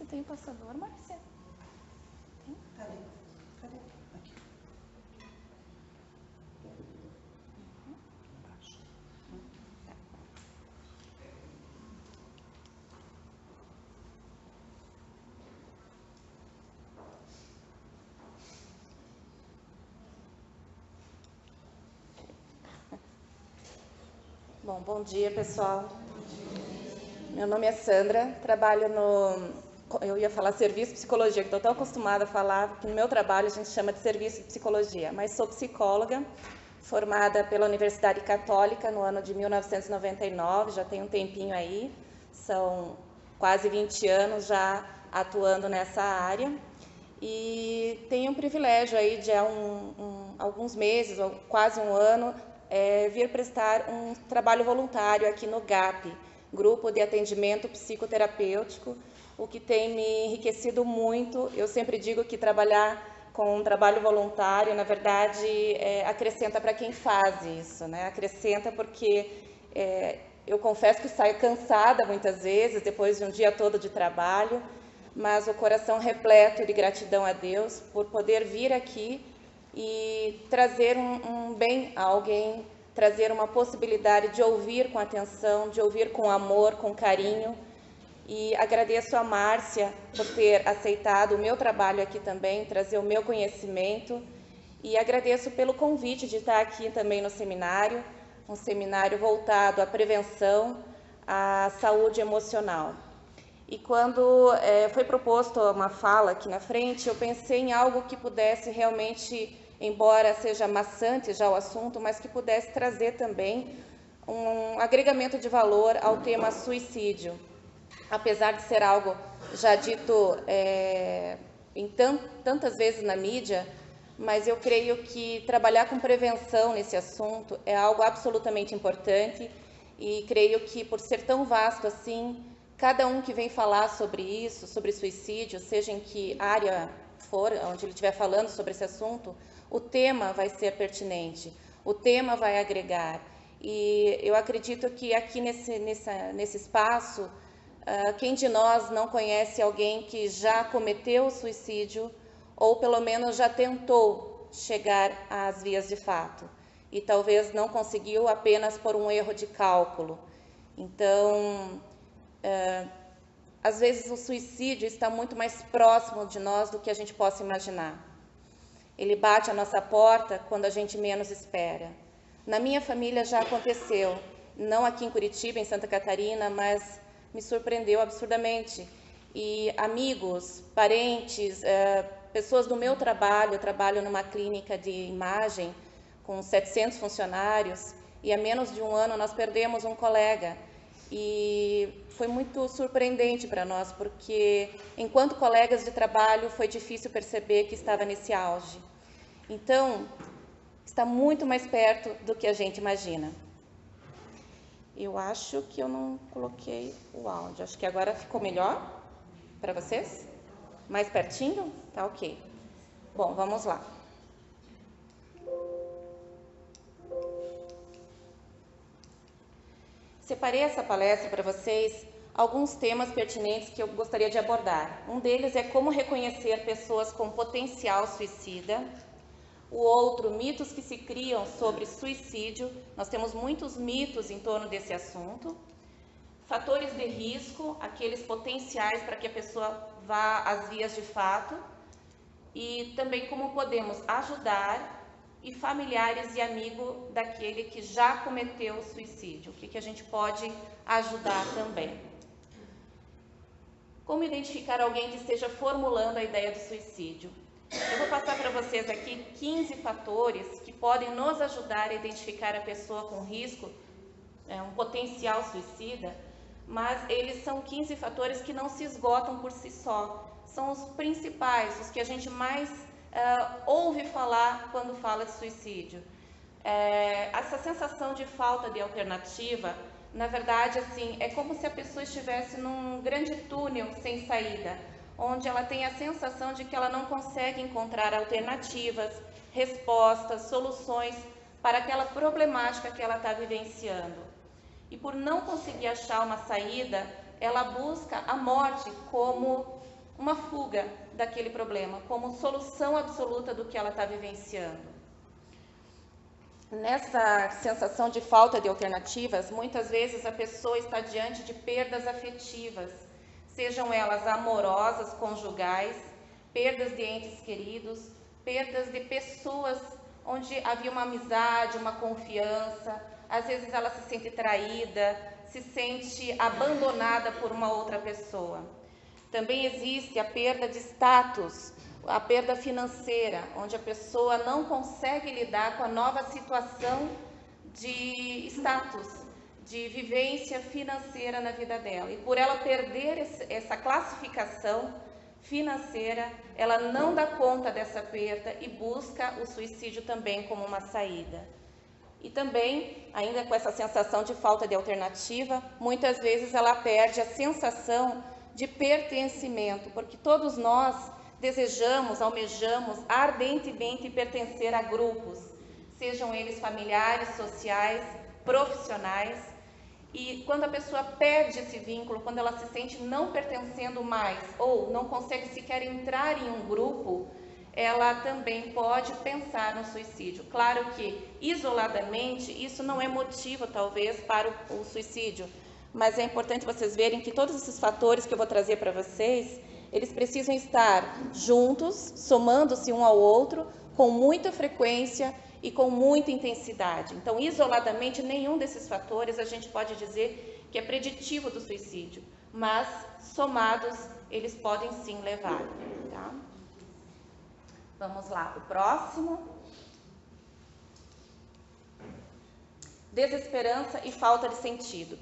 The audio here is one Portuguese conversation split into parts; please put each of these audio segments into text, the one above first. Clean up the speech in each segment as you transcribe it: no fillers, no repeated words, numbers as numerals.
tem passador, Márcia? Tem? Cadê? Cadê? Aqui. Embaixo. Bom dia, pessoal. Meu nome é Sandra, trabalho eu ia falar serviço de psicologia, que estou tão acostumada a falar, que no meu trabalho a gente chama de serviço de psicologia, mas sou psicóloga, formada pela Universidade Católica no ano de 1999, já tem um tempinho aí, são quase 20 anos já atuando nessa área, e tenho um privilégio aí de há alguns meses, ou quase um ano, vir prestar um trabalho voluntário aqui no GAP, Grupo de Atendimento Psicoterapêutico, o que tem me enriquecido muito. Eu sempre digo que trabalhar com um trabalho voluntário, na verdade, acrescenta para quem faz isso, né? Acrescenta porque eu confesso que saio cansada muitas vezes, depois de um dia todo de trabalho, mas o coração repleto de gratidão a Deus por poder vir aqui e trazer um bem a alguém, trazer uma possibilidade de ouvir com atenção, de ouvir com amor, com carinho. E agradeço a Márcia por ter aceitado o meu trabalho aqui também, trazer o meu conhecimento. E agradeço pelo convite de estar aqui também no seminário, um seminário voltado à prevenção, à saúde emocional. E quando foi proposto uma fala aqui na frente, eu pensei em algo que pudesse realmente, embora seja maçante já o assunto, mas que pudesse trazer também um agregamento de valor ao tema suicídio. Apesar de ser algo já dito tantas vezes na mídia, mas eu creio que trabalhar com prevenção nesse assunto é algo absolutamente importante e creio que, por ser tão vasto assim, cada um que vem falar sobre isso, sobre suicídio, seja em que área for, onde ele estiver falando sobre esse assunto, o tema vai ser pertinente, o tema vai agregar. E eu acredito que aqui nesse espaço, quem de nós não conhece alguém que já cometeu suicídio ou pelo menos já tentou chegar às vias de fato e talvez não conseguiu apenas por um erro de cálculo. Então, às vezes o suicídio está muito mais próximo de nós do que a gente possa imaginar. Ele bate à nossa porta quando a gente menos espera. Na minha família já aconteceu, não aqui em Curitiba, em Santa Catarina, mas me surpreendeu absurdamente. E amigos, parentes, pessoas do meu trabalho, eu trabalho numa clínica de imagem com 700 funcionários, e há menos de um ano nós perdemos um colega. E foi muito surpreendente para nós, porque enquanto colegas de trabalho foi difícil perceber que estava nesse auge. Então, está muito mais perto do que a gente imagina. Eu acho que eu não coloquei o áudio. Acho que agora ficou melhor para vocês? Mais pertinho? Tá ok. Bom, vamos lá. Separei essa palestra para vocês alguns temas pertinentes que eu gostaria de abordar. Um deles é como reconhecer pessoas com potencial suicida. O outro, mitos que se criam sobre suicídio. Nós temos muitos mitos em torno desse assunto. Fatores de risco, aqueles potenciais para que a pessoa vá às vias de fato. E também como podemos ajudar e familiares e amigos daquele que já cometeu suicídio. O que a gente pode ajudar também. Como identificar alguém que esteja formulando a ideia do suicídio? Eu vou passar para vocês aqui 15 fatores que podem nos ajudar a identificar a pessoa com risco, um potencial suicida, mas eles são 15 fatores que não se esgotam por si só. São os principais, os que a gente mais ouve falar quando fala de suicídio. Essa sensação de falta de alternativa, na verdade, assim, é como se a pessoa estivesse num grande túnel sem saída, onde ela tem a sensação de que ela não consegue encontrar alternativas, respostas, soluções para aquela problemática que ela está vivenciando. E por não conseguir achar uma saída, ela busca a morte como uma fuga daquele problema, como solução absoluta do que ela está vivenciando. Nessa sensação de falta de alternativas, muitas vezes a pessoa está diante de perdas afetivas, sejam elas amorosas, conjugais, perdas de entes queridos, perdas de pessoas onde havia uma amizade, uma confiança. Às vezes ela se sente traída, se sente abandonada por uma outra pessoa. Também existe a perda de status, a perda financeira, onde a pessoa não consegue lidar com a nova situação de status, de vivência financeira na vida dela. E por ela perder essa classificação financeira, ela não dá conta dessa perda e busca o suicídio também como uma saída. E também, ainda com essa sensação de falta de alternativa, muitas vezes ela perde a sensação de pertencimento, porque todos nós desejamos, almejamos ardentemente pertencer a grupos, sejam eles familiares, sociais, profissionais. E quando a pessoa perde esse vínculo, quando ela se sente não pertencendo mais ou não consegue sequer entrar em um grupo, ela também pode pensar no suicídio. Claro que, isoladamente, isso não é motivo, talvez, para o suicídio, mas é importante vocês verem que todos esses fatores que eu vou trazer para vocês, eles precisam estar juntos, somando-se um ao outro, com muita frequência e com muita intensidade. Então, isoladamente, nenhum desses fatores a gente pode dizer que é preditivo do suicídio, mas, somados, eles podem sim levar, tá? Vamos lá, o próximo. Desesperança e falta de sentido.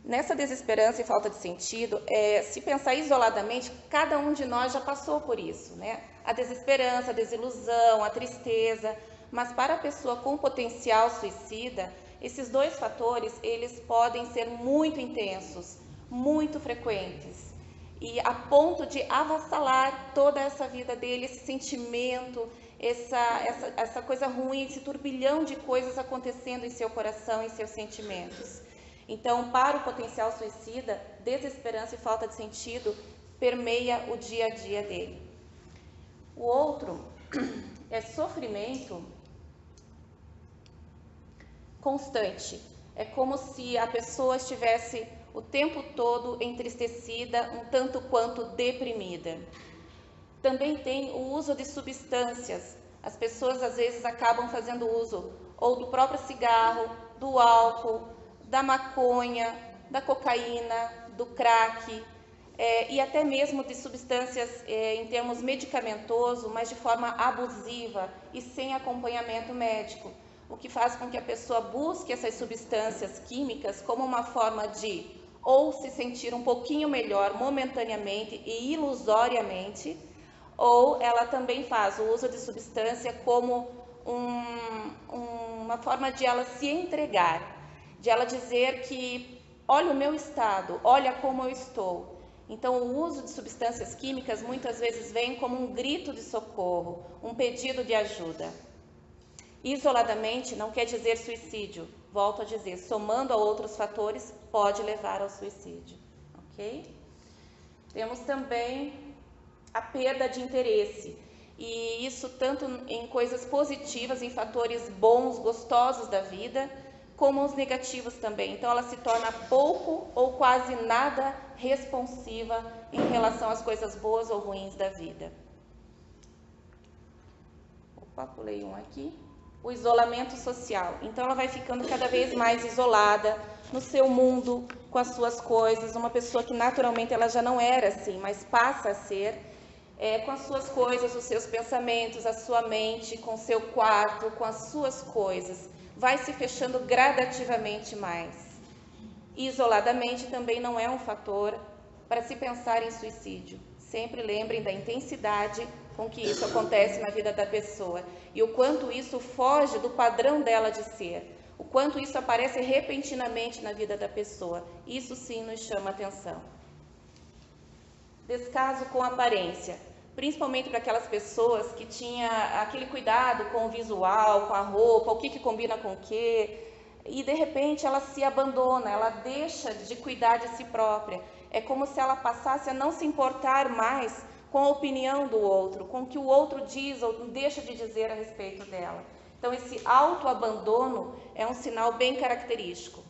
Nessa desesperança e falta de sentido, se pensar isoladamente, cada um de nós já passou por isso, né? A desesperança, a desilusão, a tristeza, mas para a pessoa com potencial suicida, esses dois fatores, eles podem ser muito intensos, muito frequentes, e a ponto de avassalar toda essa vida dele, esse sentimento, essa coisa ruim, esse turbilhão de coisas acontecendo em seu coração, em seus sentimentos. Então, para o potencial suicida, desesperança e falta de sentido permeia o dia a dia dele. O outro é sofrimento constante. É como se a pessoa estivesse o tempo todo entristecida, um tanto quanto deprimida. Também tem o uso de substâncias. As pessoas às vezes acabam fazendo uso ou do próprio cigarro, do álcool, da maconha, da cocaína, do crack, e até mesmo de substâncias em termos medicamentoso, mas de forma abusiva e sem acompanhamento médico, o que faz com que a pessoa busque essas substâncias químicas como uma forma de ou se sentir um pouquinho melhor momentaneamente e ilusoriamente, ou ela também faz o uso de substância como uma forma de ela se entregar, de ela dizer que, olha o meu estado, olha como eu estou. Então, o uso de substâncias químicas muitas vezes vem como um grito de socorro, um pedido de ajuda. Isoladamente não quer dizer suicídio, volto a dizer, somando a outros fatores, pode levar ao suicídio, ok? Temos também a perda de interesse, e isso tanto em coisas positivas, em fatores bons, gostosos da vida, como os negativos também. Então, ela se torna pouco ou quase nada responsiva em relação às coisas boas ou ruins da vida. Opa, pulei um aqui. O isolamento social. Então, ela vai ficando cada vez mais isolada no seu mundo, com as suas coisas. Uma pessoa que naturalmente ela já não era assim, mas passa a ser, com as suas coisas, os seus pensamentos, a sua mente, com o seu quarto, com as suas coisas. Vai se fechando gradativamente mais. Isoladamente também não é um fator para se pensar em suicídio. Sempre lembrem da intensidade com que isso acontece na vida da pessoa e o quanto isso foge do padrão dela de ser, o quanto isso aparece repentinamente na vida da pessoa. Isso sim nos chama atenção. Descaso com aparência, principalmente para aquelas pessoas que tinham aquele cuidado com o visual, com a roupa, o que combina com o que, e de repente ela se abandona, ela deixa de cuidar de si própria. É como se ela passasse a não se importar mais com a opinião do outro, com o que o outro diz ou deixa de dizer a respeito dela. Então esse autoabandono é um sinal bem característico.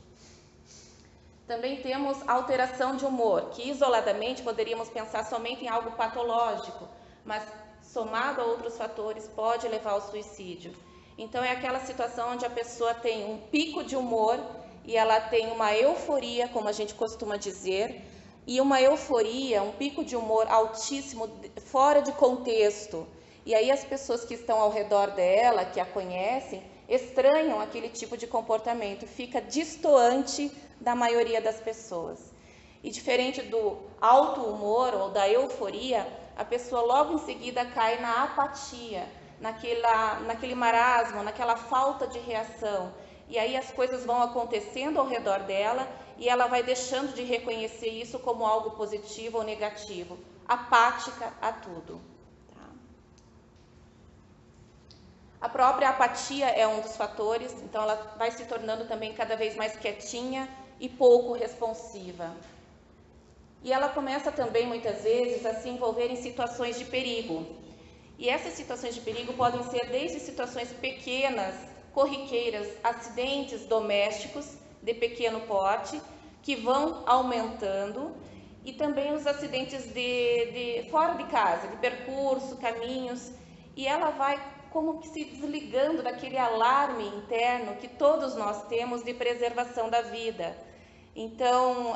Também temos alteração de humor, que isoladamente poderíamos pensar somente em algo patológico, mas somado a outros fatores pode levar ao suicídio. Então é aquela situação onde a pessoa tem um pico de humor e ela tem uma euforia, como a gente costuma dizer, e uma euforia, um pico de humor altíssimo, fora de contexto. E aí as pessoas que estão ao redor dela, que a conhecem, estranham aquele tipo de comportamento, fica distoante da maioria das pessoas. E diferente do alto humor ou da euforia, a pessoa logo em seguida cai na apatia, naquele marasmo, naquela falta de reação. E aí as coisas vão acontecendo ao redor dela e ela vai deixando de reconhecer isso como algo positivo ou negativo, apática a tudo. Tá? A própria apatia é um dos fatores, então ela vai se tornando também cada vez mais quietinha e pouco responsiva. E ela começa também, muitas vezes, a se envolver em situações de perigo. E essas situações de perigo podem ser desde situações pequenas, corriqueiras, acidentes domésticos de pequeno porte, que vão aumentando, e também os acidentes de fora de casa, de percurso, caminhos, e ela vai como que se desligando daquele alarme interno que todos nós temos de preservação da vida. Então,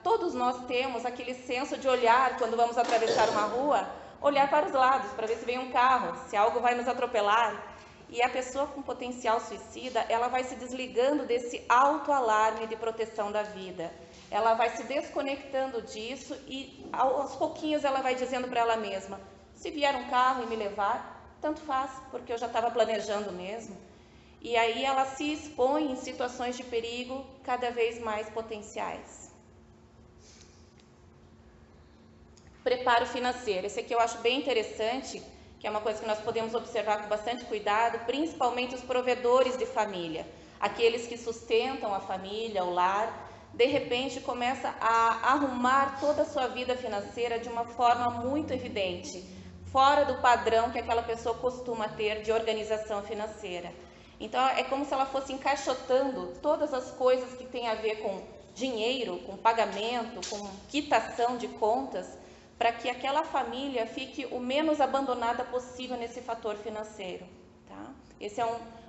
todos nós temos aquele senso de olhar, quando vamos atravessar uma rua, olhar para os lados, para ver se vem um carro, se algo vai nos atropelar. E a pessoa com potencial suicida, ela vai se desligando desse autoalarme de proteção da vida. Ela vai se desconectando disso e aos pouquinhos ela vai dizendo para ela mesma, se vier um carro e me levar, tanto faz, porque eu já estava planejando mesmo. E aí ela se expõe em situações de perigo cada vez mais potenciais. Preparo financeiro. Esse aqui eu acho bem interessante, que é uma coisa que nós podemos observar com bastante cuidado, principalmente os provedores de família, aqueles que sustentam a família, o lar, de repente começa a arrumar toda a sua vida financeira de uma forma muito evidente, fora do padrão que aquela pessoa costuma ter de organização financeira. Então é como se ela fosse encaixotando todas as coisas que têm a ver com dinheiro, com pagamento, com quitação de contas, para que aquela família fique o menos abandonada possível nesse fator financeiro. Tá? Esse é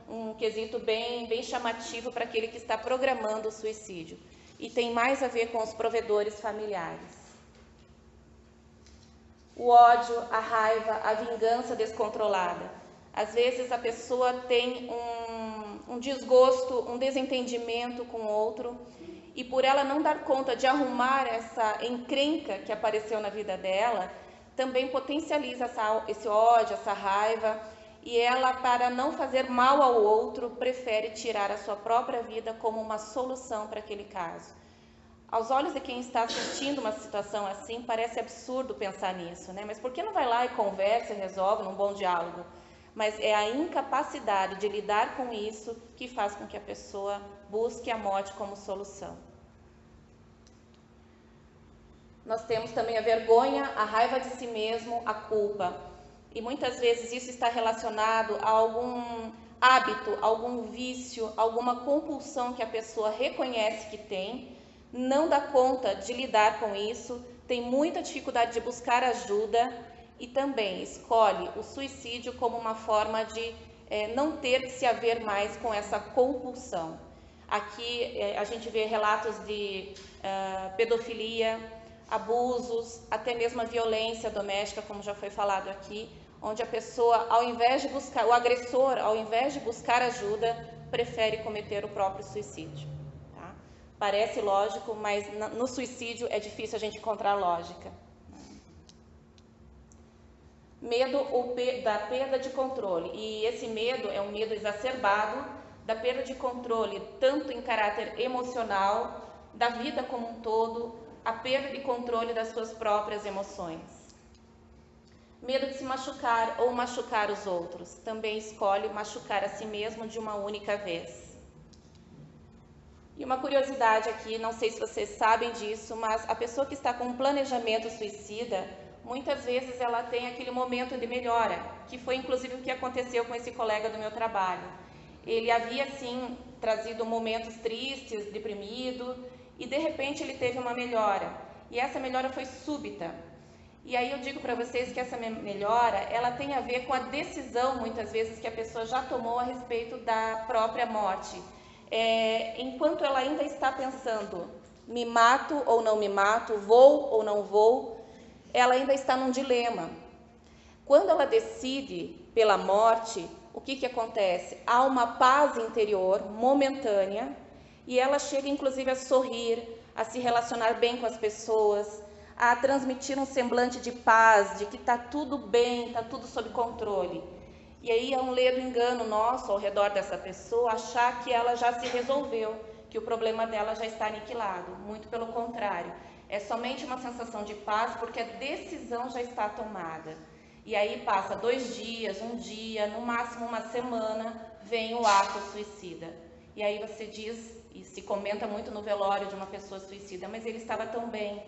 um quesito bem chamativo para aquele que está programando o suicídio. E tem mais a ver com os provedores familiares. O ódio, a raiva, a vingança descontrolada. Às vezes a pessoa tem um desgosto, um desentendimento com o outro, e por ela não dar conta de arrumar essa encrenca que apareceu na vida dela, também potencializa esse ódio, essa raiva, e ela, para não fazer mal ao outro, prefere tirar a sua própria vida como uma solução para aquele caso. Aos olhos de quem está assistindo uma situação assim, parece absurdo pensar nisso, né? Mas por que não vai lá e conversa e resolve num bom diálogo? Mas é a incapacidade de lidar com isso que faz com que a pessoa busque a morte como solução. Nós temos também a vergonha, a raiva de si mesmo, a culpa. E muitas vezes isso está relacionado a algum hábito, algum vício, alguma compulsão que a pessoa reconhece que tem, não dá conta de lidar com isso, tem muita dificuldade de buscar ajuda e também escolhe o suicídio como uma forma de não ter que se haver mais com essa compulsão. Aqui a gente vê relatos de pedofilia, abusos, até mesmo a violência doméstica, como já foi falado aqui, onde a pessoa, ao invés de buscar, o agressor, ao invés de buscar ajuda, prefere cometer o próprio suicídio. Tá? Parece lógico, mas no suicídio é difícil a gente encontrar lógica. Medo da perda de controle, e esse medo é um medo exacerbado da perda de controle, tanto em caráter emocional, da vida como um todo, a perda de controle das suas próprias emoções. Medo de se machucar ou machucar os outros, também escolhe machucar a si mesmo de uma única vez. E uma curiosidade aqui, não sei se vocês sabem disso, mas a pessoa que está com um planejamento suicida, muitas vezes ela tem aquele momento de melhora, que foi inclusive o que aconteceu com esse colega do meu trabalho. Ele havia, sim, trazido momentos tristes, deprimido, e de repente ele teve uma melhora. E essa melhora foi súbita. E aí eu digo para vocês que essa melhora, ela tem a ver com a decisão, muitas vezes, que a pessoa já tomou a respeito da própria morte. Enquanto ela ainda está pensando, me mato ou não me mato, vou ou não vou, ela ainda está num dilema. Quando ela decide pela morte, o que acontece? Há uma paz interior momentânea e ela chega inclusive a sorrir, a se relacionar bem com as pessoas, a transmitir um semblante de paz, de que está tudo bem, está tudo sob controle. E aí é um ledo engano nosso ao redor dessa pessoa achar que ela já se resolveu, que o problema dela já está aniquilado. Muito pelo contrário, é somente uma sensação de paz porque a decisão já está tomada. E aí passa 2 dias, 1 dia, no máximo uma semana, vem o ato suicida. E aí você diz, e se comenta muito no velório de uma pessoa suicida, mas ele estava tão bem,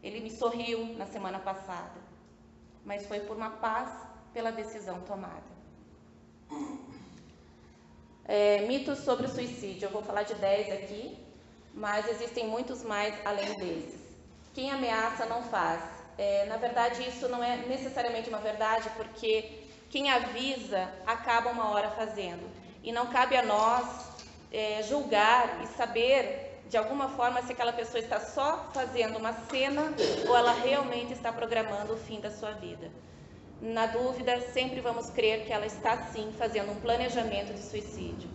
ele me sorriu na semana passada. Mas foi por uma paz, pela decisão tomada. Mitos sobre o suicídio, eu vou falar de 10 aqui, mas existem muitos mais além desses. Quem ameaça não faz. Na verdade, isso não é necessariamente uma verdade, porque quem avisa acaba uma hora fazendo. E não cabe a nós julgar e saber, de alguma forma, se aquela pessoa está só fazendo uma cena ou ela realmente está programando o fim da sua vida. Na dúvida, sempre vamos crer que ela está sim fazendo um planejamento de suicídio.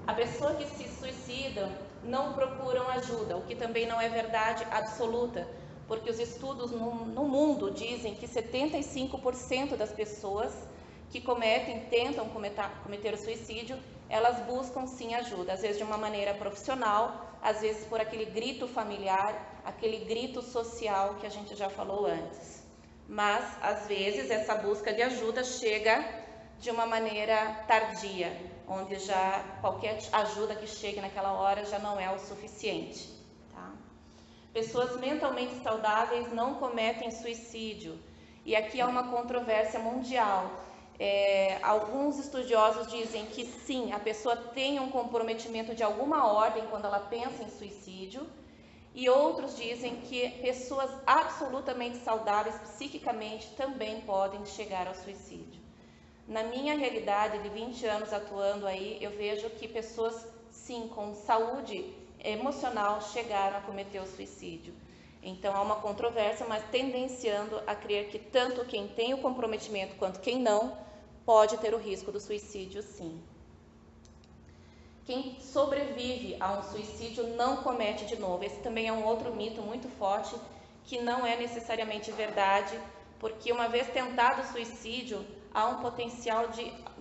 A pessoa que se suicida não procuram ajuda, o que também não é verdade absoluta, porque os estudos no mundo dizem que 75% das pessoas que tentam cometer o suicídio, elas buscam sim ajuda, às vezes de uma maneira profissional, às vezes por aquele grito familiar, aquele grito social que a gente já falou antes. Mas, às vezes, essa busca de ajuda chega de uma maneira tardia, onde já qualquer ajuda que chegue naquela hora já não é o suficiente. Tá? Pessoas mentalmente saudáveis não cometem suicídio. E aqui há uma controvérsia mundial. Alguns estudiosos dizem que sim, a pessoa tem um comprometimento de alguma ordem quando ela pensa em suicídio, e outros dizem que pessoas absolutamente saudáveis psiquicamente também podem chegar ao suicídio. Na minha realidade de 20 anos atuando aí, eu vejo que pessoas, sim, com saúde emocional chegaram a cometer o suicídio. Então, há uma controvérsia, mas tendenciando a crer que tanto quem tem o comprometimento quanto quem não pode ter o risco do suicídio, sim. Quem sobrevive a um suicídio não comete de novo. Esse também é um outro mito muito forte, que não é necessariamente verdade, porque uma vez tentado o suicídio, há um potencial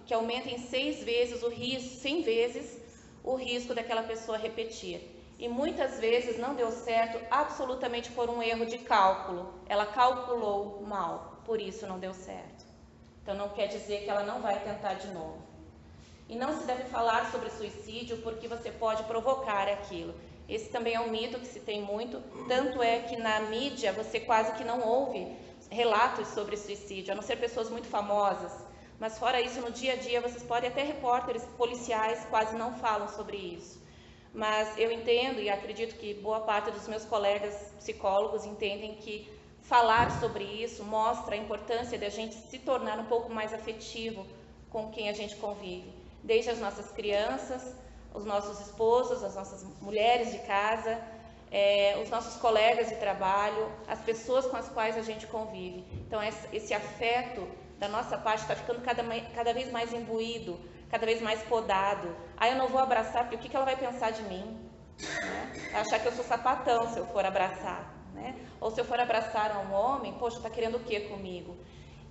que aumenta em 6 vezes o risco, 100 vezes o risco daquela pessoa repetir. E muitas vezes não deu certo absolutamente por um erro de cálculo. Ela calculou mal, por isso não deu certo. Então não quer dizer que ela não vai tentar de novo. E não se deve falar sobre suicídio porque você pode provocar aquilo. Esse também é um mito que se tem muito, tanto é que na mídia você quase que não ouve relatos sobre suicídio, a não ser pessoas muito famosas. Mas fora isso, no dia a dia, vocês podem, até repórteres policiais quase não falam sobre isso. Mas eu entendo e acredito que boa parte dos meus colegas psicólogos entendem que falar sobre isso mostra a importância de a gente se tornar um pouco mais afetivo com quem a gente convive. Desde as nossas crianças, os nossos esposos, as nossas mulheres de casa, os nossos colegas de trabalho, as pessoas com as quais a gente convive. Então, esse afeto da nossa parte está ficando cada vez mais imbuído, cada vez mais podado. Eu não vou abraçar, porque o que ela vai pensar de mim? Né? Achar que eu sou sapatão se eu for abraçar. Né? Ou se eu for abraçar um homem, poxa, está querendo o quê comigo?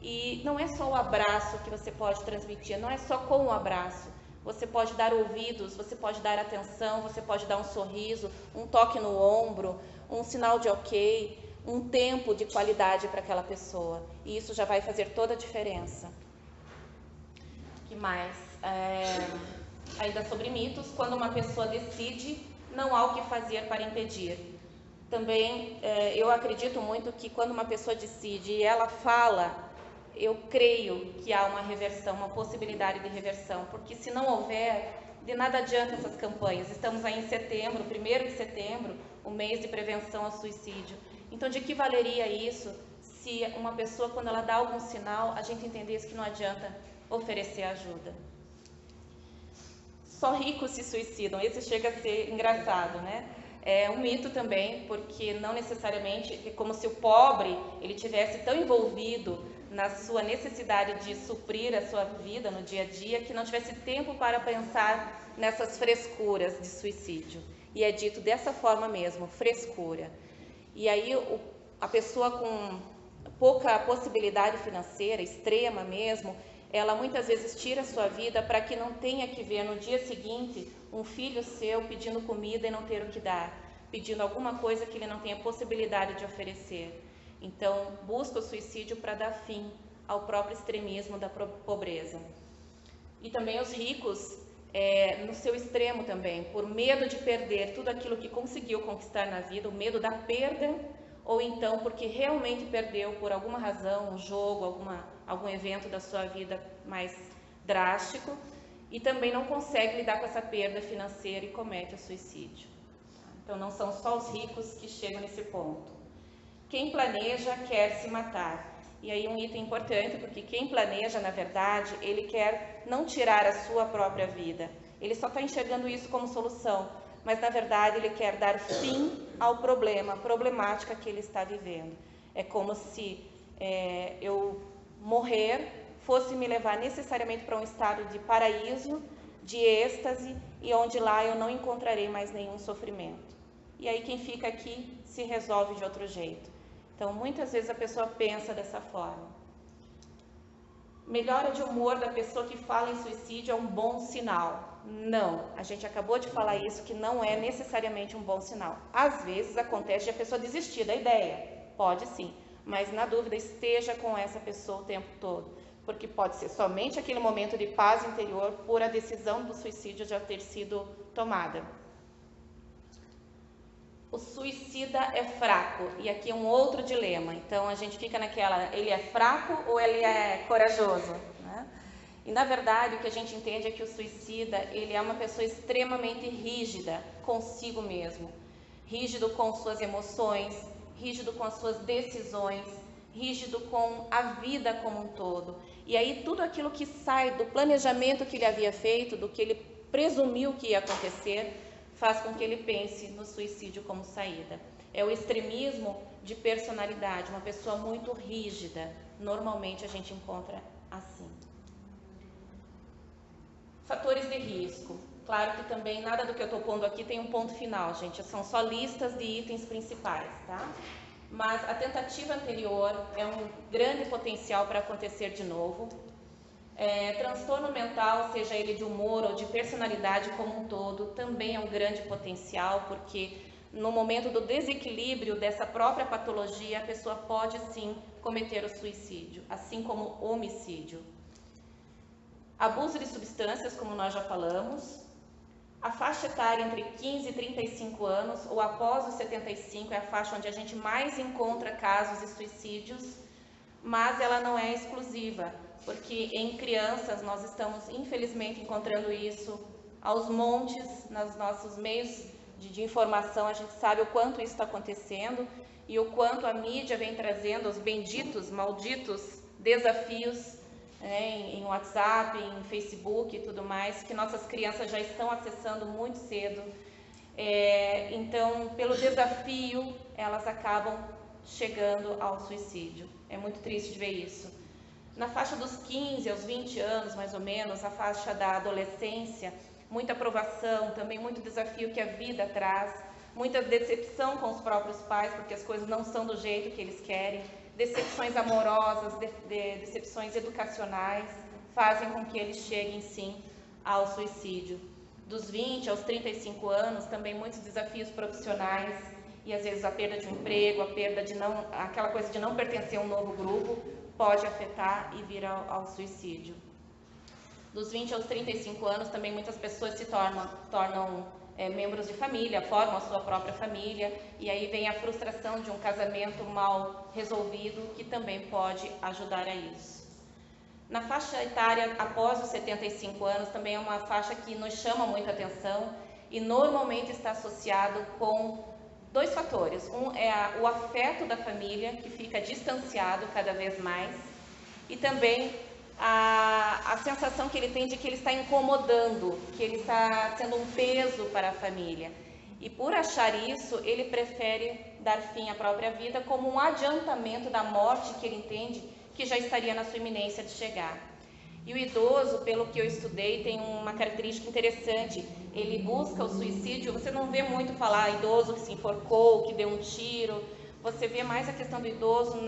E não é só o abraço que você pode transmitir, não é só com o abraço. Você pode dar ouvidos, você pode dar atenção, você pode dar um sorriso, um toque no ombro, um sinal de ok, um tempo de qualidade para aquela pessoa. E isso já vai fazer toda a diferença. O que mais? Ainda sobre mitos, quando uma pessoa decide não há o que fazer para impedir. Também eu acredito muito que quando uma pessoa decide e ela fala, eu creio que há uma reversão, uma possibilidade de reversão, porque se não houver, de nada adianta essas campanhas. Estamos aí em setembro, 1º de setembro, o mês de prevenção ao suicídio. Então, de que valeria isso se uma pessoa, quando ela dá algum sinal, a gente entendesse que não adianta oferecer ajuda? Só ricos se suicidam, esse chega a ser engraçado, né? É um mito também, porque não necessariamente é como se o pobre ele tivesse tão envolvido na sua necessidade de suprir a sua vida no dia a dia, que não tivesse tempo para pensar nessas frescuras de suicídio. E é dito dessa forma mesmo, frescura. E aí a pessoa com pouca possibilidade financeira, extrema mesmo, ela muitas vezes tira a sua vida para que não tenha que ver no dia seguinte um filho seu pedindo comida e não ter o que dar, pedindo alguma coisa que ele não tenha possibilidade de oferecer. Então, busca o suicídio para dar fim ao próprio extremismo da pobreza. E também os ricos, no seu extremo também, por medo de perder tudo aquilo que conseguiu conquistar na vida, o medo da perda, ou então porque realmente perdeu por alguma razão, um jogo, algum evento da sua vida mais drástico, e também não consegue lidar com essa perda financeira e comete o suicídio. Então, não são só os ricos que chegam nesse ponto. Quem planeja quer se matar. E aí um item importante, porque quem planeja, na verdade, ele quer não tirar a sua própria vida. Ele só está enxergando isso como solução, mas na verdade ele quer dar fim ao problema, à problemática que ele está vivendo. É como se eu morrer fosse me levar necessariamente para um estado de paraíso, de êxtase, e onde lá eu não encontrarei mais nenhum sofrimento. E aí quem fica aqui se resolve de outro jeito. Então, muitas vezes a pessoa pensa dessa forma. Melhora de humor da pessoa que fala em suicídio é um bom sinal. Não, a gente acabou de falar isso, que não é necessariamente um bom sinal. Às vezes acontece de a pessoa desistir da ideia, pode sim, mas na dúvida esteja com essa pessoa o tempo todo, porque pode ser somente aquele momento de paz interior por a decisão do suicídio já ter sido tomada. O suicida é fraco, e aqui é um outro dilema, então a gente fica naquela, ele é fraco ou ele é corajoso, né? E na verdade o que a gente entende é que o suicida, ele é uma pessoa extremamente rígida consigo mesmo, rígido com suas emoções, rígido com as suas decisões, rígido com a vida como um todo. E aí tudo aquilo que sai do planejamento que ele havia feito, do que ele presumiu que ia acontecer, faz com que ele pense no suicídio como saída. É o extremismo de personalidade, uma pessoa muito rígida. Normalmente a gente encontra assim. Fatores de risco. Claro que também nada do que eu estou pondo aqui tem um ponto final, gente. São só listas de itens principais, tá? Mas a tentativa anterior é um grande potencial para acontecer de novo. Transtorno mental, seja ele de humor ou de personalidade como um todo, também é um grande potencial, porque no momento do desequilíbrio dessa própria patologia, a pessoa pode sim cometer o suicídio, assim como o homicídio. Abuso de substâncias, como nós já falamos. A faixa etária entre 15 e 35 anos, ou após os 75, é a faixa onde a gente mais encontra casos de suicídios, mas ela não é exclusiva, porque em crianças nós estamos infelizmente encontrando isso aos montes nos nossos meios de informação. A gente sabe o quanto isso está acontecendo e o quanto a mídia vem trazendo os benditos, malditos desafios em WhatsApp, em Facebook e tudo mais, que nossas crianças já estão acessando muito cedo. Então, pelo desafio, elas acabam chegando ao suicídio. É muito triste de ver isso. Na faixa dos 15 aos 20 anos, mais ou menos, a faixa da adolescência, muita aprovação, também muito desafio que a vida traz, muita decepção com os próprios pais, porque as coisas não são do jeito que eles querem, decepções amorosas, decepções educacionais, fazem com que eles cheguem, sim, ao suicídio. Dos 20 aos 35 anos, também muitos desafios profissionais, e às vezes a perda de um emprego, a perda de aquela coisa de não pertencer a um novo grupo, pode afetar e vir ao suicídio. Dos 20 aos 35 anos, também muitas pessoas se tornam membros de família, formam a sua própria família, e aí vem a frustração de um casamento mal resolvido, que também pode ajudar a isso. Na faixa etária após os 75 anos, também é uma faixa que nos chama muita atenção e normalmente está associado com dois fatores. Um é o afeto da família, que fica distanciado cada vez mais, e também a sensação que ele tem de que ele está incomodando, que ele está sendo um peso para a família. E por achar isso, ele prefere dar fim à própria vida como um adiantamento da morte que ele entende que já estaria na sua iminência de chegar. E o idoso, pelo que eu estudei, tem uma característica interessante. Ele busca o suicídio. Você não vê muito falar idoso que se enforcou, que deu um tiro. Você vê mais a questão do idoso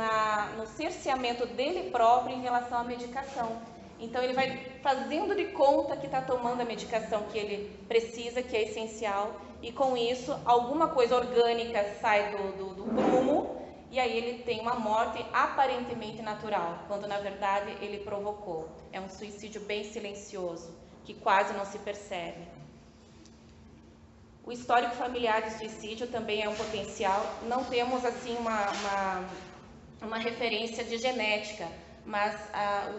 no cerceamento dele próprio em relação à medicação. Então, ele vai fazendo de conta que está tomando a medicação que ele precisa, que é essencial, e com isso, alguma coisa orgânica sai do prumo, e aí ele tem uma morte aparentemente natural, quando na verdade ele provocou. É um suicídio bem silencioso, que quase não se percebe. O histórico familiar de suicídio também é um potencial. Não temos assim uma referência de genética, mas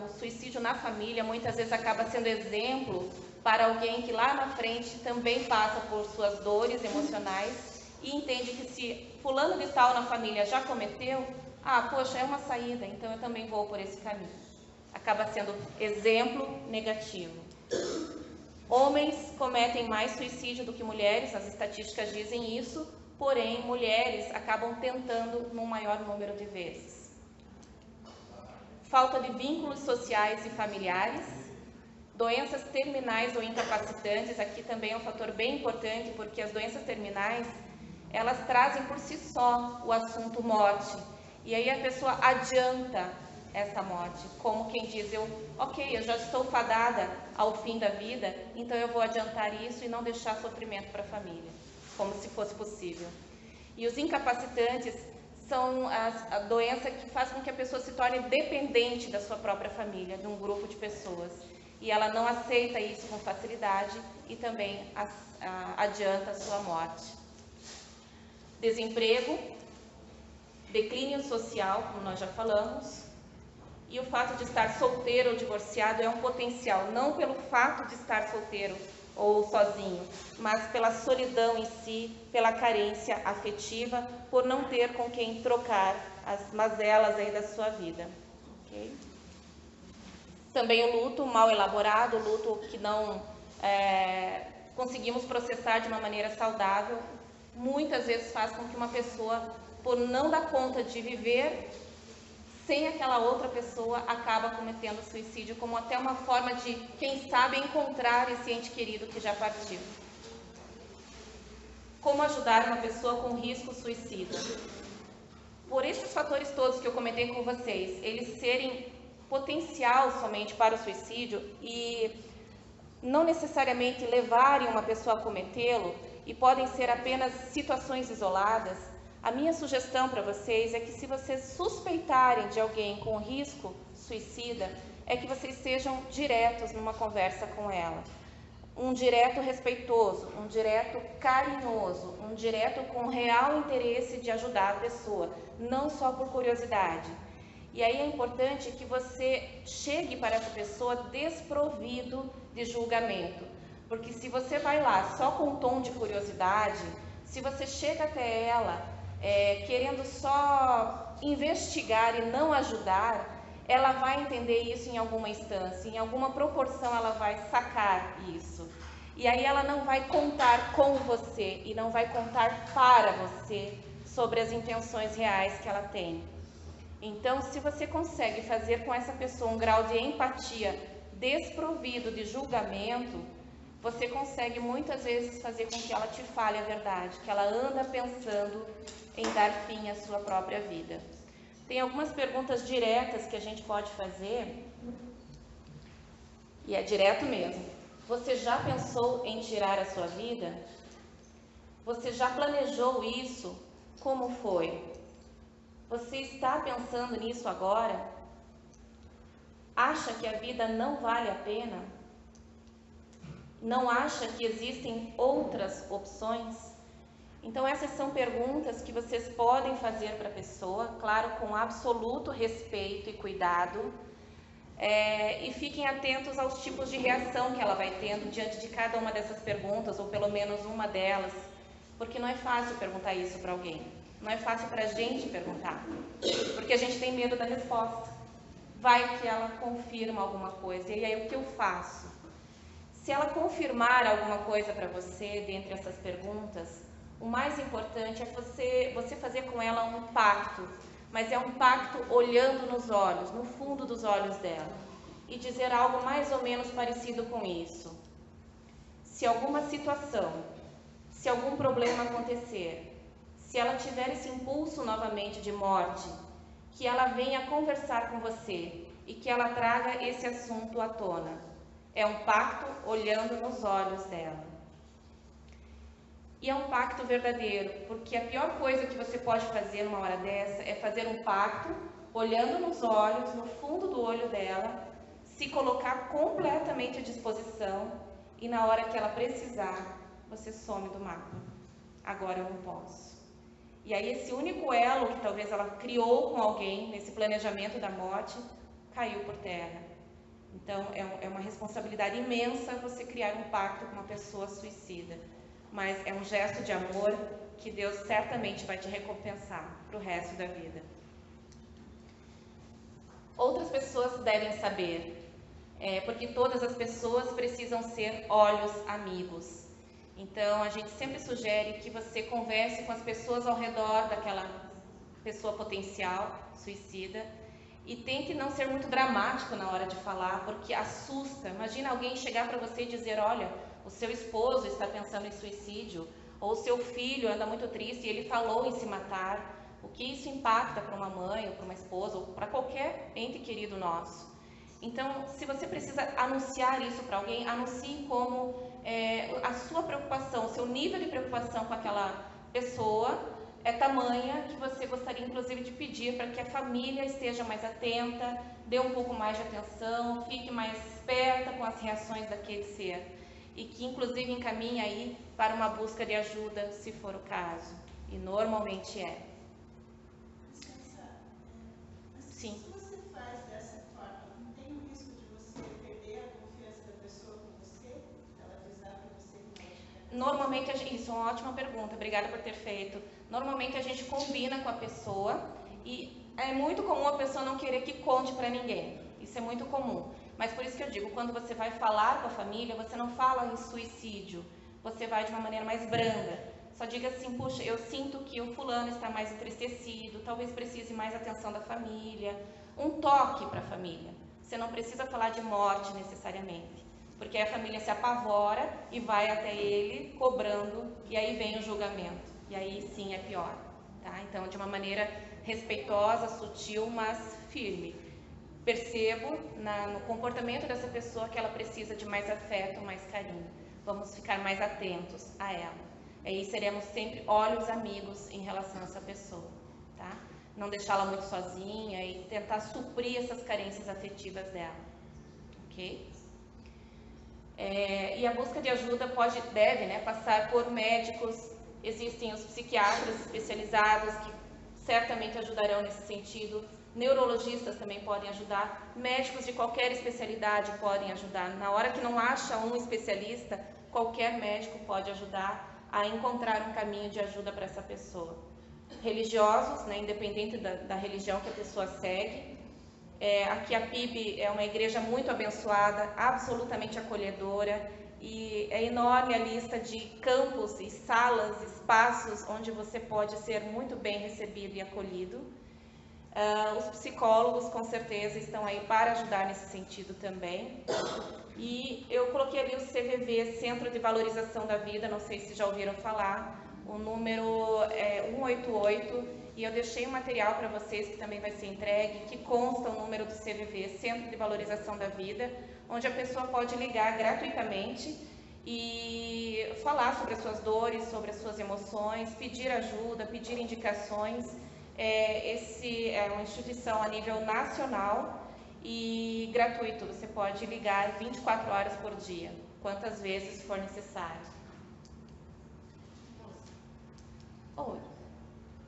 o suicídio na família muitas vezes acaba sendo exemplo para alguém que lá na frente também passa por suas dores emocionais e entende que se fulano de tal na família já cometeu, poxa, é uma saída, então eu também vou por esse caminho. Acaba sendo exemplo negativo. Homens cometem mais suicídio do que mulheres, as estatísticas dizem isso, porém mulheres acabam tentando num maior número de vezes. Falta de vínculos sociais e familiares, doenças terminais ou incapacitantes, aqui também é um fator bem importante, porque as doenças terminais, elas trazem por si só o assunto morte, e aí a pessoa adianta essa morte, como quem diz, eu já estou fadada ao fim da vida, então eu vou adiantar isso e não deixar sofrimento para a família, como se fosse possível. E os incapacitantes são a doença que faz com que a pessoa se torne dependente da sua própria família, de um grupo de pessoas, e ela não aceita isso com facilidade e também adianta a sua morte. Desemprego, declínio social, como nós já falamos, e o fato de estar solteiro ou divorciado é um potencial, não pelo fato de estar solteiro ou sozinho, mas pela solidão em si, pela carência afetiva, por não ter com quem trocar as mazelas aí da sua vida. Okay? Também o luto mal elaborado, o luto que não conseguimos processar de uma maneira saudável, muitas vezes faz com que uma pessoa, por não dar conta de viver sem aquela outra pessoa, acaba cometendo suicídio, como até uma forma de, quem sabe, encontrar esse ente querido que já partiu. Como ajudar uma pessoa com risco suicida? Por esses fatores todos que eu comentei com vocês, eles serem potencial somente para o suicídio e não necessariamente levarem uma pessoa a cometê-lo, e podem ser apenas situações isoladas, a minha sugestão para vocês é que, se vocês suspeitarem de alguém com risco suicida, é que vocês sejam diretos numa conversa com ela. Um direto respeitoso, um direto carinhoso, um direto com real interesse de ajudar a pessoa, não só por curiosidade. E aí é importante que você chegue para essa pessoa desprovido de julgamento. Porque se você vai lá só com um tom de curiosidade, se você chega até ela querendo só investigar e não ajudar, ela vai entender isso em alguma instância, em alguma proporção ela vai sacar isso. E aí ela não vai contar com você e não vai contar para você sobre as intenções reais que ela tem. Então, se você consegue fazer com essa pessoa um grau de empatia desprovido de julgamento, você consegue muitas vezes fazer com que ela te fale a verdade, que ela anda pensando em dar fim à sua própria vida. Tem algumas perguntas diretas que a gente pode fazer, e é direto mesmo. Você já pensou em tirar a sua vida? Você já planejou isso? Como foi? Você está pensando nisso agora? Acha que a vida não vale a pena? Não acha que existem outras opções? Então, essas são perguntas que vocês podem fazer para a pessoa, claro, com absoluto respeito e cuidado, e fiquem atentos aos tipos de reação que ela vai tendo diante de cada uma dessas perguntas, ou pelo menos uma delas, porque não é fácil perguntar isso para alguém, não é fácil para a gente perguntar, porque a gente tem medo da resposta. Vai que ela confirma alguma coisa, e aí o que eu faço? Se ela confirmar alguma coisa para você dentre essas perguntas, o mais importante é você fazer com ela um pacto, mas é um pacto olhando nos olhos, no fundo dos olhos dela, e dizer algo mais ou menos parecido com isso. Se alguma situação, se algum problema acontecer, se ela tiver esse impulso novamente de morte, que ela venha conversar com você e que ela traga esse assunto à tona. É um pacto olhando nos olhos dela. E é um pacto verdadeiro, porque a pior coisa que você pode fazer numa hora dessa é fazer um pacto olhando nos olhos, no fundo do olho dela, se colocar completamente à disposição e na hora que ela precisar, você some do mapa. Agora eu não posso. E aí esse único elo que talvez ela criou com alguém nesse planejamento da morte, caiu por terra. Então, é uma responsabilidade imensa você criar um pacto com uma pessoa suicida. Mas é um gesto de amor que Deus certamente vai te recompensar para o resto da vida. Outras pessoas devem saber, porque todas as pessoas precisam ser olhos amigos. Então, a gente sempre sugere que você converse com as pessoas ao redor daquela pessoa potencial suicida, e tente não ser muito dramático na hora de falar, porque assusta. Imagina alguém chegar para você e dizer, olha, o seu esposo está pensando em suicídio, ou o seu filho anda muito triste e ele falou em se matar. O que isso impacta para uma mãe, ou para uma esposa, ou para qualquer ente querido nosso. Então, se você precisa anunciar isso para alguém, anuncie como a sua preocupação, o seu nível de preocupação com aquela pessoa é tamanha que você gostaria, inclusive, de pedir para que a família esteja mais atenta, dê um pouco mais de atenção, fique mais esperta com as reações daquele ser. E que, inclusive, encaminhe aí para uma busca de ajuda, se for o caso. E normalmente é. Sim. Se você faz dessa forma, não tem o risco de você perder a confiança da pessoa com você? Ela avisar para você que não. Normalmente, isso é uma ótima pergunta, obrigada por ter feito. Normalmente a gente combina com a pessoa e é muito comum a pessoa não querer que conte para ninguém. Isso é muito comum. Mas por isso que eu digo, quando você vai falar com a família, você não fala em suicídio, você vai de uma maneira mais branda. Só diga assim, puxa, eu sinto que o fulano está mais entristecido, talvez precise mais atenção da família. Um toque para a família. Você não precisa falar de morte necessariamente, porque a família se apavora e vai até ele cobrando, e aí vem o julgamento. E aí sim é pior, tá? Então, de uma maneira respeitosa, sutil, mas firme. Percebo no comportamento dessa pessoa que ela precisa de mais afeto, mais carinho. Vamos ficar mais atentos a ela. Aí seremos sempre olhos amigos em relação a essa pessoa, tá? Não deixá-la muito sozinha e tentar suprir essas carências afetivas dela, ok? E a busca de ajuda deve, né, passar por médicos. Existem os psiquiatras especializados que certamente ajudarão nesse sentido. Neurologistas também podem ajudar. Médicos de qualquer especialidade podem ajudar. Na hora que não acha um especialista, qualquer médico pode ajudar a encontrar um caminho de ajuda para essa pessoa. Religiosos, né, independente da religião que a pessoa segue. Aqui a PIB é uma igreja muito abençoada, absolutamente acolhedora. E é enorme a lista de campos e salas, espaços onde você pode ser muito bem recebido e acolhido. Os psicólogos, com certeza, estão aí para ajudar nesse sentido também. E eu coloquei ali o CVV, Centro de Valorização da Vida, não sei se já ouviram falar, o número é 188, e eu deixei um material para vocês que também vai ser entregue, que consta o número do CVV, Centro de Valorização da Vida, onde a pessoa pode ligar gratuitamente e falar sobre as suas dores, sobre as suas emoções, pedir ajuda, pedir indicações. Esse é uma instituição a nível nacional e gratuito, você pode ligar 24 horas por dia. quantas vezes for necessário. Oi.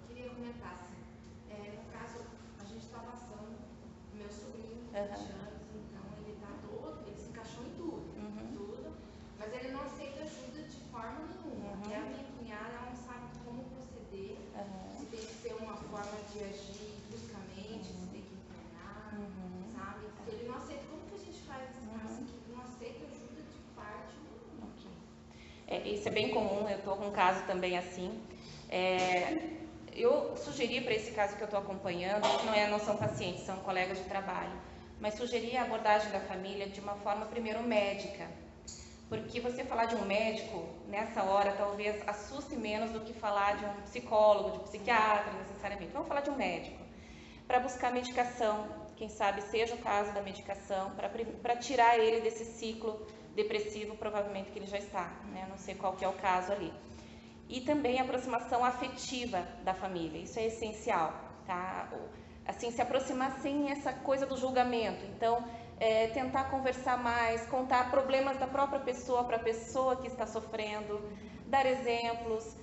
Queria comentar assim, no caso, a gente está passando, meu sobrinho, 20 anos, então ele tá todo, ele se encaixou em tudo, tudo, mas ele não aceita ajuda de forma nenhuma. E a minha cunhada, ela não sabe como proceder, se tem que ser uma forma de agir bruscamente, se tem que internar, sabe? Se ele não aceita, como que a gente faz nesse caso assim, que não aceita ajuda de parte nenhuma? Isso é bem comum, eu estou com um caso também assim. Eu sugeri para esse caso que eu estou acompanhando, não são pacientes, são colegas de trabalho, mas sugeri a abordagem da família de uma forma primeiro médica, porque você falar de um médico nessa hora talvez assuste menos do que falar de um psicólogo, de um psiquiatra necessariamente. Vamos falar de um médico, para buscar medicação, quem sabe seja o caso da medicação, para tirar ele desse ciclo depressivo, provavelmente que ele já está, né? Não sei qual que é o caso ali. E também a aproximação afetiva da família, isso é essencial, tá? Assim, se aproximar sem essa coisa do julgamento. Então, tentar conversar mais, contar problemas da própria pessoa para a pessoa que está sofrendo, dar exemplos,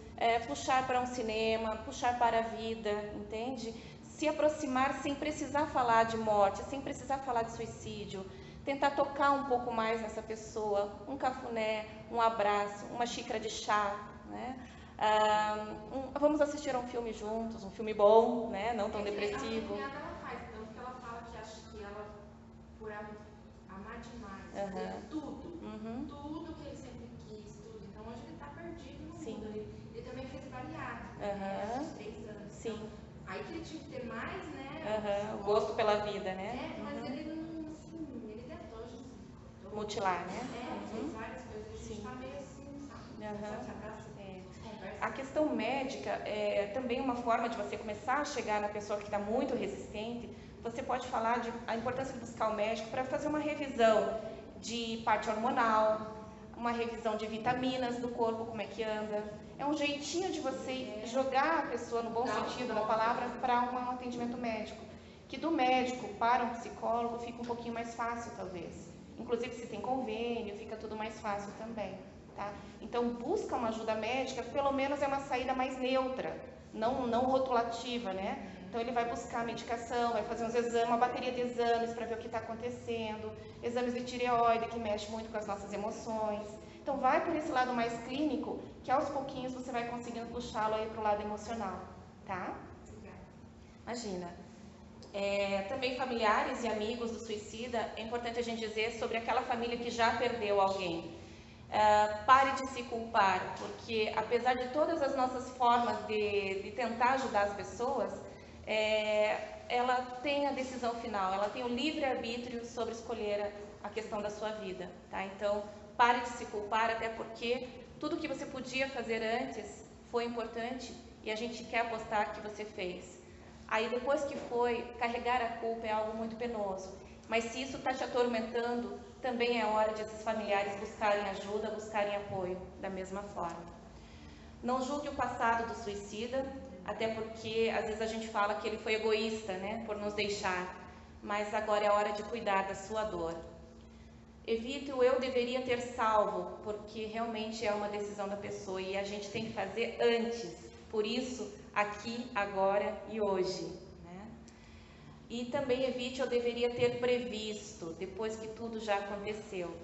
puxar para um cinema, puxar para a vida, entende? Se aproximar sem precisar falar de morte, sem precisar falar de suicídio, tentar tocar um pouco mais nessa pessoa, um cafuné, um abraço, uma xícara de chá, né? Vamos assistir a um filme juntos, um filme bom, né? Não tão depressivo. A ela faz, tanto que ela fala que acha que ela, por amar demais, tudo, tudo que ele sempre quis, tudo. Então hoje ele está perdido no mundo. Ele também fez bariátrica, aos 3 anos. Sim. Então, aí que ele tinha que ter mais, né? O gosto pela vida, né? Mas ele não, assim, ele tentou mutilar, né? Fez várias coisas, a gente está meio assim, sabe? A questão médica é também uma forma de você começar a chegar na pessoa que está muito resistente. Você pode falar a importância de buscar o médico para fazer uma revisão de parte hormonal, uma revisão de vitaminas do corpo, como é que anda. É um jeitinho de você jogar a pessoa, no bom sentido da palavra, para um atendimento médico. Que do médico para um psicólogo fica um pouquinho mais fácil, talvez. Inclusive, se tem convênio, fica tudo mais fácil também. Tá? Então, busca uma ajuda médica, pelo menos é uma saída mais neutra, não rotulativa, né? Então, ele vai buscar a medicação, vai fazer uns exames, uma bateria de exames para ver o que está acontecendo, exames de tireoide, que mexe muito com as nossas emoções. Então, vai por esse lado mais clínico, que aos pouquinhos você vai conseguindo puxá-lo aí para o lado emocional, tá? Imagina. Também familiares e amigos do suicida, é importante a gente dizer sobre aquela família que já perdeu alguém. Pare de se culpar, porque apesar de todas as nossas formas de tentar ajudar as pessoas, ela tem a decisão final, ela tem o livre-arbítrio sobre escolher a questão da sua vida, tá? Então, pare de se culpar, até porque tudo que você podia fazer antes foi importante e a gente quer apostar que você fez. Aí, depois que foi, carregar a culpa é algo muito penoso. Mas se isso está te atormentando, também é hora de esses familiares buscarem ajuda, buscarem apoio da mesma forma. Não julgue o passado do suicida, até porque às vezes a gente fala que ele foi egoísta, né, por nos deixar, mas agora é hora de cuidar da sua dor. Evite o eu deveria ter salvo, porque realmente é uma decisão da pessoa e a gente tem que fazer antes, por isso, aqui, agora e hoje. E também evite eu deveria ter previsto, depois que tudo já aconteceu.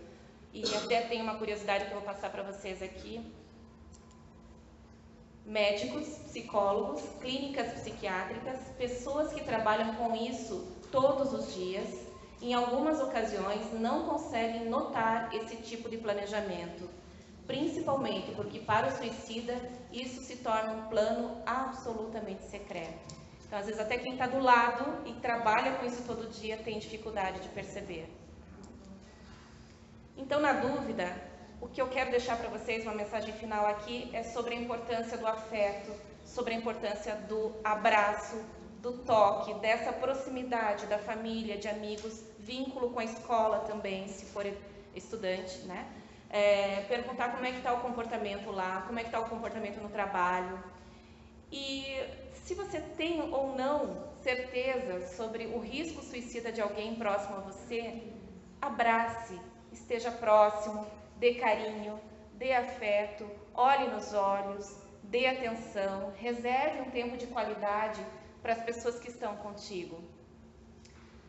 E até tem uma curiosidade que eu vou passar para vocês aqui. Médicos, psicólogos, clínicas psiquiátricas, pessoas que trabalham com isso todos os dias, em algumas ocasiões não conseguem notar esse tipo de planejamento. Principalmente porque para o suicida isso se torna um plano absolutamente secreto. Então, às vezes, até quem está do lado e trabalha com isso todo dia tem dificuldade de perceber. Então, na dúvida, o que eu quero deixar para vocês, uma mensagem final aqui, é sobre a importância do afeto, sobre a importância do abraço, do toque, dessa proximidade da família, de amigos, vínculo com a escola também, se for estudante, né? Perguntar como é que está o comportamento lá, como é que está o comportamento no trabalho. E se você tem ou não certeza sobre o risco suicida de alguém próximo a você, abrace, esteja próximo, dê carinho, dê afeto, olhe nos olhos, dê atenção, reserve um tempo de qualidade para as pessoas que estão contigo.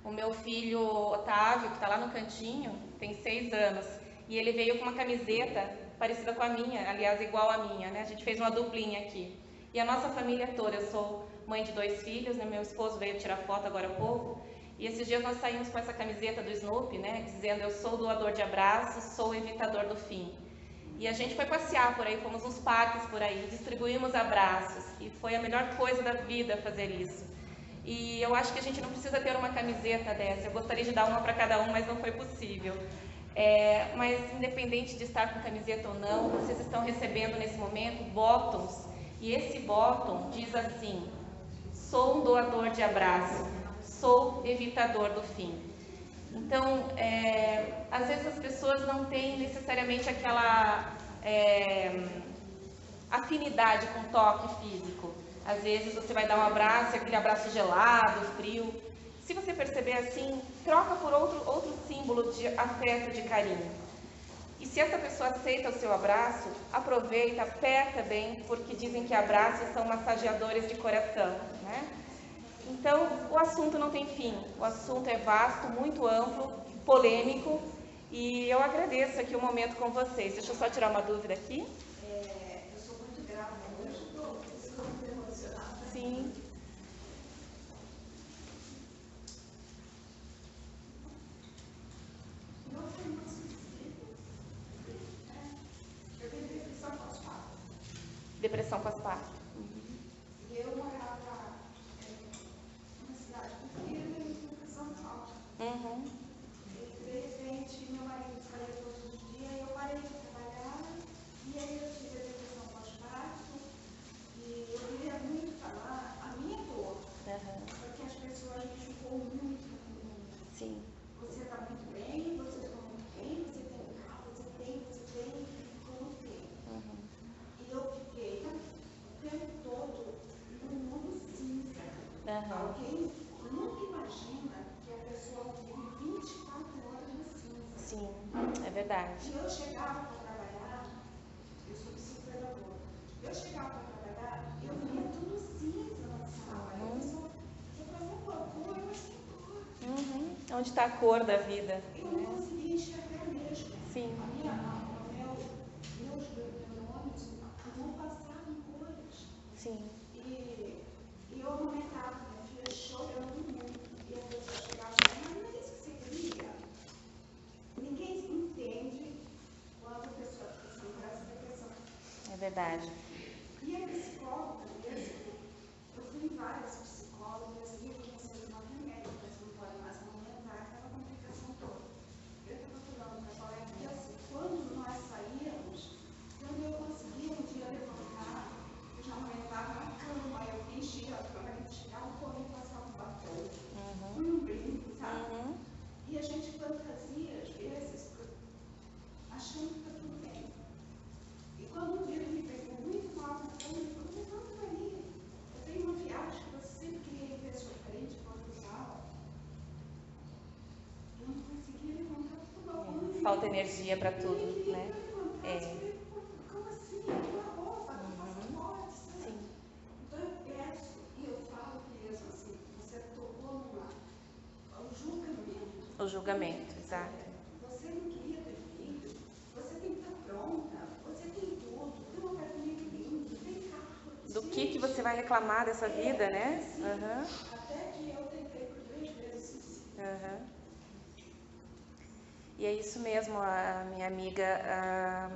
O meu filho Otávio, que está lá no cantinho, tem 6 anos, e ele veio com uma camiseta parecida com a minha, aliás, igual a minha, né? A gente fez uma duplinha aqui. E a nossa família toda, eu sou mãe de 2 filhos, né? Meu esposo veio tirar foto agora há pouco, e esses dias nós saímos com essa camiseta do Snoopy, né? Dizendo, eu sou doador de abraços, sou evitador do fim. E a gente foi passear por aí, fomos nos parques por aí, distribuímos abraços, e foi a melhor coisa da vida fazer isso. E eu acho que a gente não precisa ter uma camiseta dessa, eu gostaria de dar uma para cada um, mas não foi possível. Mas independente de estar com camiseta ou não, vocês estão recebendo nesse momento bottoms, e esse bottom diz assim, sou um doador de abraço, sou evitador do fim. Então, às vezes as pessoas não têm necessariamente aquela afinidade com toque físico. Às vezes você vai dar um abraço, aquele abraço gelado, frio. Se você perceber assim, troca por outro símbolo de afeto, de carinho. E se essa pessoa aceita o seu abraço, aproveita, aperta bem, porque dizem que abraços são massageadores de coração, né? Então, o assunto não tem fim. O assunto é vasto, muito amplo, polêmico, e eu agradeço aqui o momento com vocês. Deixa eu só tirar uma dúvida aqui. Eu sou muito grávida hoje, estou muito emocionada. Sim. Não foi uma suicídio. Eu tenho depressão pós-parto. Depressão pós-parto. E eu morava numa cidade pequena e com São Paulo. E de repente meu marido saía todos os dias e eu parei de trabalhar. E aí eu tive a depressão pós-parto. E eu queria muito falar a minha dor. Porque as pessoas me julgam muito. Sim. Você está muito bem, você está muito bem, você tem um carro, você tem, tudo tem. E eu fiquei o tempo todo num mundo cinza. Alguém nunca imagina que a pessoa vive 24 horas no cinza. Sim, é verdade. E eu chegava para trabalhar, eu sou psicopedagoga, eu chegava para trabalhar, eu via tudo cinza na sala. Eu fazia cocô, eu achei cor. Onde está a cor da vida? Eu não conseguia enxergar mesmo. Sim. Meus neurônios não passavam cores. Sim. E eu amamentava minha filha chorando muito. E a pessoa chegava e falava, mas não é isso que você queria? Ninguém entende quando a pessoa fica assim, com essa depressão. É verdade. E a psicóloga mesmo, eu fui em várias psicólogas e eu comecei a tomar remédio, mas não pode mais aumentar aquela complicação toda. Eu estava falando para a colega que assim, quando nós saíamos, quando eu conseguia um dia levantar, eu já aumentava na cama, eu enchia a cama, a gente chegava correndo e passava um batom, um brinco, sabe? E a gente fantasia, às vezes, achando que está tudo bem. E quando um dia ele me pegou muito mal na cama, ele falou, levanta daí. Eu tenho uma viagem que você sempre queria ver sua frente, Portugal. Eu não conseguia levantar tudo. Falta energia para tudo, né? Como assim? A tua roupa, a tua passaporte, sabe? Sim. Então eu peço, e eu falo mesmo assim, você tocou no julgamento. O julgamento, exato. Você não queria ter filho, você tem que estar pronta, você tem tudo, tem um apartamento lindo, tem carro. Do que você vai reclamar dessa vida, né? Até que eu tentei por 3 vezes suicídio. E é isso mesmo, a minha amiga.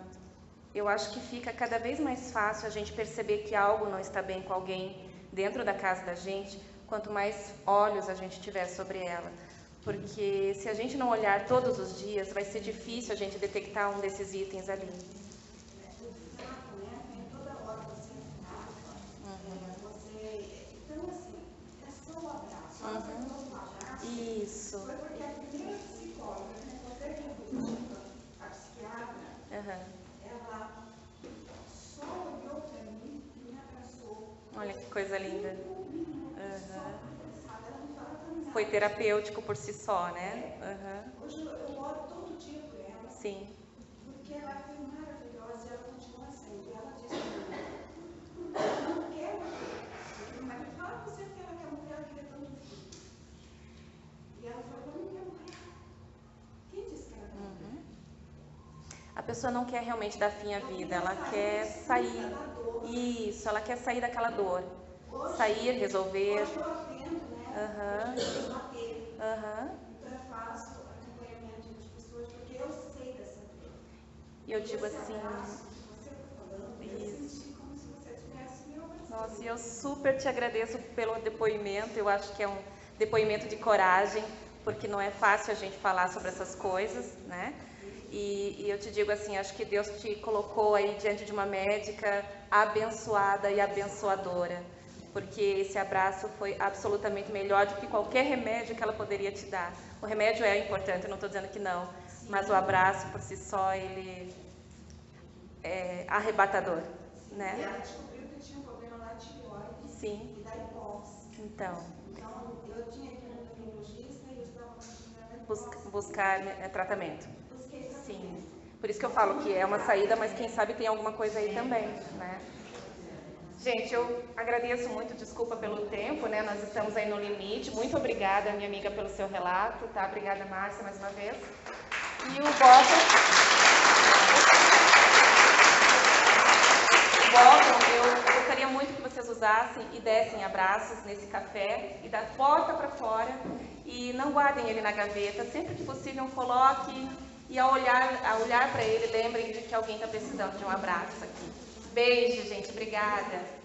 Eu acho que fica cada vez mais fácil a gente perceber que algo não está bem com alguém dentro da casa da gente, quanto mais olhos a gente tiver sobre ela. Porque se a gente não olhar todos os dias, vai ser difícil a gente detectar um desses itens ali. Tem toda hora você então assim, é só o abraço. Um abraço. Isso. Foi porque a primeira psicóloga que eu encontrei a psiquiatra, ela só olhou para mim e me abraçou. Olha que coisa linda. Ela não fala para nada. Foi terapêutico por si só, né? Hoje eu oro todo dia por ela. Sim. Porque ela pessoa não quer realmente dar fim à vida, ela quer sair. Isso, ela quer sair daquela dor. Sair, resolver. Hoje eu atendo, né? Aham. Eu bater. Aham. Então eu faço acompanhamento de pessoas porque eu sei dessa dor. E eu digo Esse assim. abraço que você está falando, eu senti como se você tivesse me abraçado. Nossa, e eu super te agradeço pelo depoimento. Eu acho que é um depoimento de coragem, porque não é fácil a gente falar sobre essas coisas, né? E eu te digo assim, acho que Deus te colocou aí diante de uma médica abençoada e abençoadora, porque esse abraço foi absolutamente melhor do que qualquer remédio que ela poderia te dar. O remédio é importante, eu não estou dizendo que não, mas o abraço por si só, ele é arrebatador, né? E ela descobriu que eu tinha um problema na tireoide. Sim. E da hipófise. Então, Eu tinha ido no endocrinologista e eu estava fazendo buscar tratamento. busquei tratamento. Sim. Por isso que eu falo que é uma saída, mas quem sabe tem alguma coisa aí também, né? Gente, eu agradeço muito, desculpa pelo tempo, né? Nós estamos aí no limite. Muito obrigada, minha amiga, pelo seu relato, tá? Obrigada, Márcia, mais uma vez. E o bottom, eu gostaria muito que vocês usassem e dessem abraços nesse café e da porta para fora. E não guardem ele na gaveta, sempre que possível coloque e ao olhar para ele, lembrem de que alguém está precisando de um abraço aqui. Beijo, gente, obrigada.